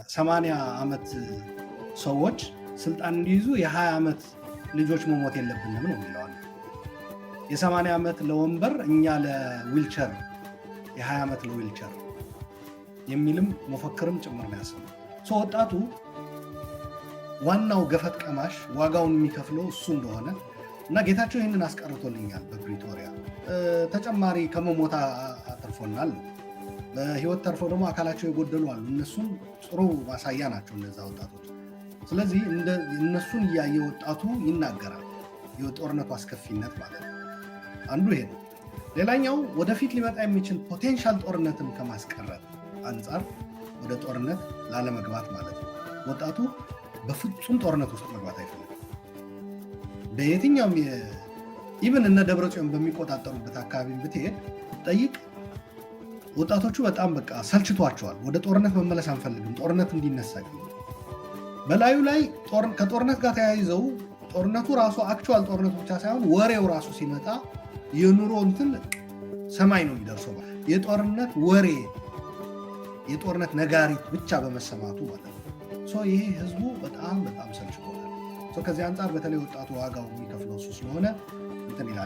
የ80 ዓመት ሰዎች ስልጣን እንዲይዙ የ20 ዓመት ልጆች መሞት የለብንም ነው የሚለው። የ80 ዓመት ለወንበር እኛ ለዊልቸር የ20 ዓመት ለዊልቸር የሚልም መፈክርም ጭምር ነው ያሰማው። ወጣቱ ዋናው ገፈት ቀማሽ ዋጋውን የሚከፍለው እሱ እንደሆነ እና ጌታቸው ይህንን አስቀርቶልኛል በፕሪቶሪያ ተጨማሪ ከመሞታ አትርፎናል። በህይወት ተርፈው ደግሞ አካላቸው የጎደሉ አሉ። እነሱም ጥሩ ማሳያ ናቸው እነዛ ወጣቶች። ስለዚህ እነሱን እያየ ወጣቱ ይናገራል። የጦርነቱ አስከፊነት ማለት ነው። አንዱ ይሄ ነው። ሌላኛው ወደፊት ሊመጣ የሚችል ፖቴንሻል ጦርነትን ከማስቀረት አንጻር ወደ ጦርነት ላለመግባት ማለት ነው። ወጣቱ በፍጹም ጦርነት ውስጥ መግባት አይፈልግም። በየትኛውም ኢቨን እነ ደብረጽዮን በሚቆጣጠሩበት አካባቢ ብትሄድ ጠይቅ፣ ወጣቶቹ በጣም በቃ ሰልችቷቸዋል። ወደ ጦርነት መመለስ አንፈልግም፣ ጦርነት እንዲነሳ በላዩ ላይ ከጦርነት ጋር ተያይዘው ጦርነቱ ራሱ አክቹዋል ጦርነቱ ብቻ ሳይሆን ወሬው ራሱ ሲመጣ የኑሮ እንትን ሰማይ ነው የሚደርሰው። የጦርነት ወሬ የጦርነት ነጋሪት ብቻ በመሰማቱ ማለት ነው። ይሄ ህዝቡ በጣም ሰልችቶታል። ከዚህ አንጻር በተለይ ወጣቱ ዋጋው የሚከፍለው እሱ ስለሆነ እንትን ይላል።